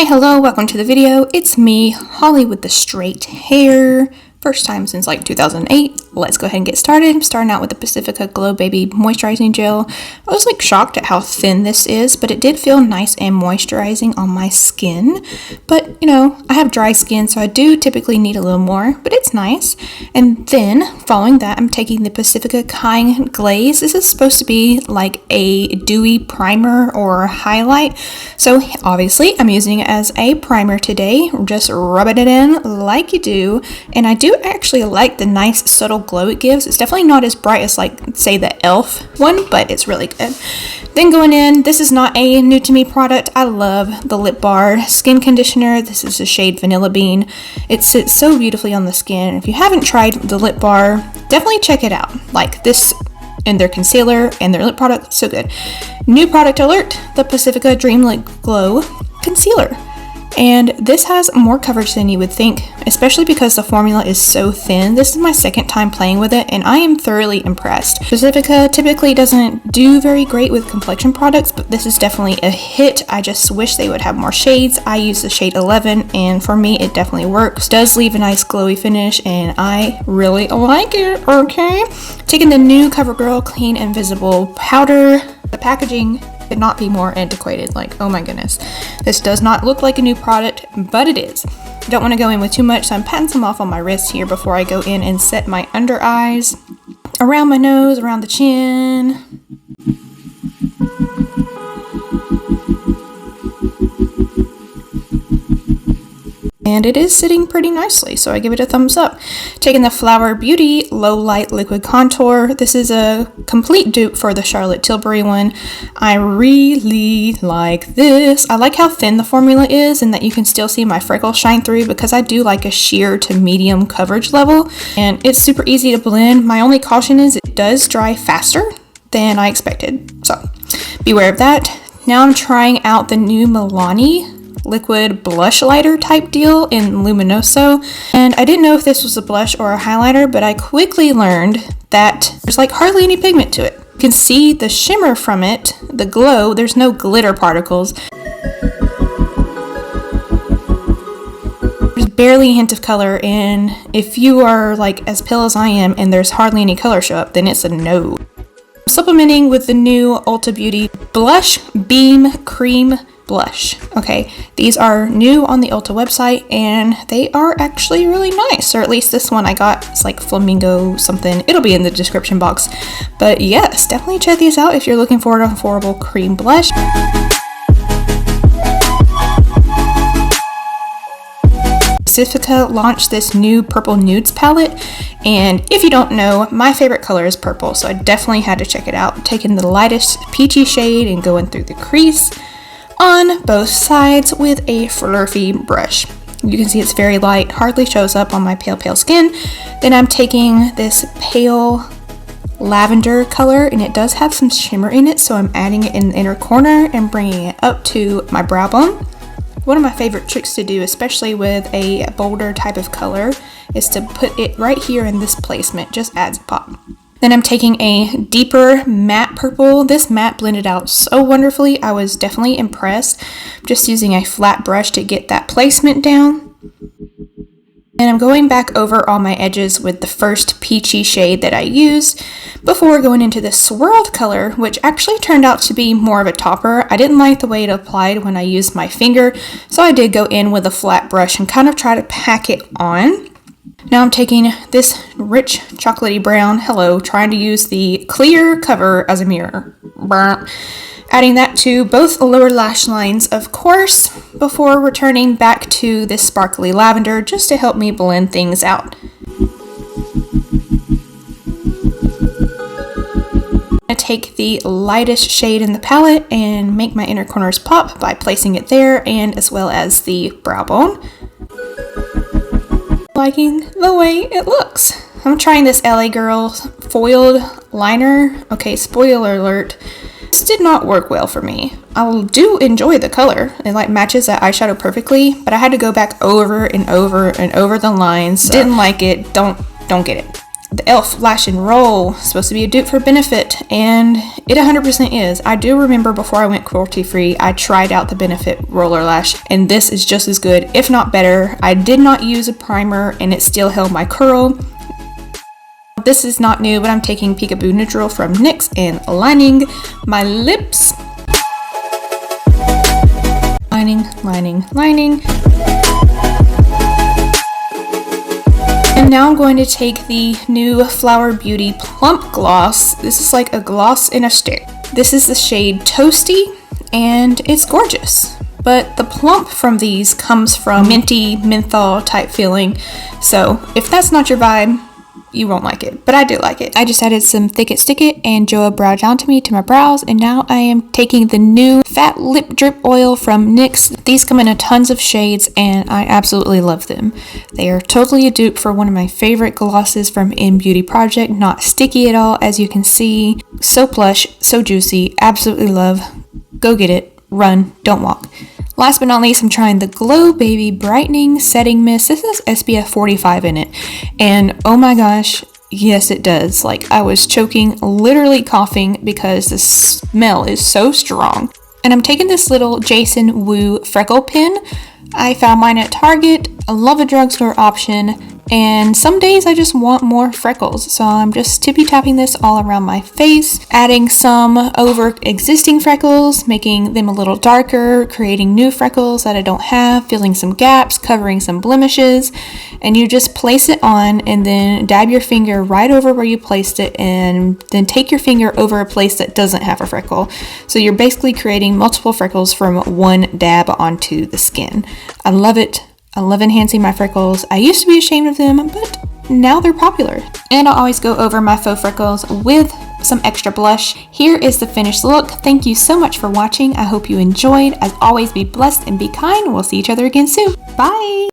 Hi, hello, welcome to the video. It's me, Holly with the straight hair. First time since like 2008. Let's go ahead and get started. I'm starting out with the PACIFICA Glow Baby Moisturizing Gel. I was like shocked at how thin this is, but it did feel nice and moisturizing on my skin. But you know, I have dry skin, so I do typically need a little more, but it's nice. And then following that, I'm taking the PACIFICA Kind Glaze. This is supposed to be like a dewy primer or highlight. So obviously I'm using it as a primer today. Just rubbing it in like you do. And I do actually like the nice subtle glow it gives. It's definitely not as bright as like say the e.l.f. one, but it's really good. Then going in, this is not a new to me product. I love the Lip Bar Skin Conditioner. This is the shade Vanilla Bean. It sits so beautifully on the skin. If you haven't tried the Lip Bar, definitely check it out. Like this and their concealer and their lip product, so good. New product alert, the PACIFICA DreamLit Glow Concealer. And this has more coverage than you would think, especially because the formula is so thin. This is my second time playing with it, and I am thoroughly impressed. PACIFICA typically doesn't do very great with complexion products, but this is definitely a hit. I just wish they would have more shades. I use the shade 11, and for me, it definitely works. Does leave a nice glowy finish, and I really like it, okay? Taking the new CoverGirl Clean Invisible Powder. The packaging could not be more antiquated. Like, oh my goodness, this does not look like a new product, but it is. I don't want to go in with too much, so I'm patting some off on my wrist here before I go in and set my under eyes, around my nose, around the chin. And it is sitting pretty nicely, so I give it a thumbs up. Taking the Flower Beauty Lowlight Liquid Contour. This is a complete dupe for the Charlotte Tilbury one. I really like this. I like how thin the formula is and that you can still see my freckles shine through, because I do like a sheer to medium coverage level. And it's super easy to blend. My only caution is it does dry faster than I expected, so beware of that. Now I'm trying out the new Milani liquid blush lighter type deal in Luminoso, and I didn't know if this was a blush or a highlighter, but I quickly learned that there's like hardly any pigment to it. You can see the shimmer from it, the glow. There's no glitter particles. There's barely a hint of color, and if you are like as pale as I am and there's hardly any color show up, then it's a no. I'm supplementing with the new Ulta Beauty Blush Beam Cream Blush. Okay, these are new on the Ulta website and they are actually really nice, or at least this one I got. It's like Flamingo something. It'll be in the description box, but yes, definitely check these out if you're looking for an affordable cream blush. PACIFICA launched this new purple nudes palette, and if you don't know, my favorite color is purple, so I definitely had to check it out. Taking the lightest peachy shade and going through the crease on both sides with a fluffy brush. You can see it's very light, hardly shows up on my pale skin. Then I'm taking this pale lavender color, and it does have some shimmer in it, so I'm adding it in the inner corner and bringing it up to my brow bone. One of my favorite tricks to do, especially with a bolder type of color, is to put it right here in this placement. Just adds pop. Then I'm taking a deeper matte purple. This matte blended out so wonderfully. I was definitely impressed. Just using a flat brush to get that placement down. And I'm going back over all my edges with the first peachy shade that I used before going into the swirled color, which actually turned out to be more of a topper. I didn't like the way it applied when I used my finger, so I did go in with a flat brush and kind of try to pack it on. Now I'm taking this rich chocolatey brown, trying to use the clear cover as a mirror. Adding that to both lower lash lines, of course, before returning back to this sparkly lavender just to help me blend things out. I take the lightest shade in the palette and make my inner corners pop by placing it there, and as well as the brow bone. Liking the way it looks. I'm trying this LA Girl foiled liner. Okay, spoiler alert. This did not work well for me. I do enjoy the color. It like matches that eyeshadow perfectly, but I had to go back over and over and over the lines. Didn't like it. Don't get it. The e.l.f. Lash and Roll, supposed to be a dupe for Benefit, and it 100% is. I do remember before I went cruelty free, I tried out the Benefit Roller Lash, and this is just as good, if not better. I did not use a primer, and it still held my curl. This is not new, but I'm taking Peekaboo Neutral from NYX and lining my lips. Lining. And now I'm going to take the new Flower Beauty Plump Gloss. This is like a gloss in a stick. This is the shade Toasty, and it's gorgeous. But the plump from these comes from minty, menthol type feeling. So if that's not your vibe, you won't like it, but I do like it. I just added some Thick It Stick It and JOAH Brow Down to Me to my brows, and now I am taking the new Fat Lip Drip Oil from NYX. These come in a tons of shades, and I absolutely love them. They are totally a dupe for one of my favorite glosses from In Beauty Project. Not sticky at all, as you can see. So plush, so juicy, absolutely love. Go get it, run, don't walk. Last but not least, I'm trying the Glow Baby Brightening Setting Mist. This has SPF 45 in it. And oh my gosh, yes it does. Like, I was choking, literally coughing because the smell is so strong. And I'm taking this little Jason Wu freckle pin. I found mine at Target. I love a drugstore option. And some days I just want more freckles, so I'm just tippy tapping this all around my face, adding some over existing freckles, making them a little darker, creating new freckles that I don't have, filling some gaps, covering some blemishes, and you just place it on and then dab your finger right over where you placed it, and then take your finger over a place that doesn't have a freckle. So you're basically creating multiple freckles from one dab onto the skin. I love it. I love enhancing my freckles. I used to be ashamed of them, but now they're popular. And I'll always go over my faux freckles with some extra blush. Here is the finished look. Thank you so much for watching. I hope you enjoyed. As always, be blessed and be kind. We'll see each other again soon. Bye!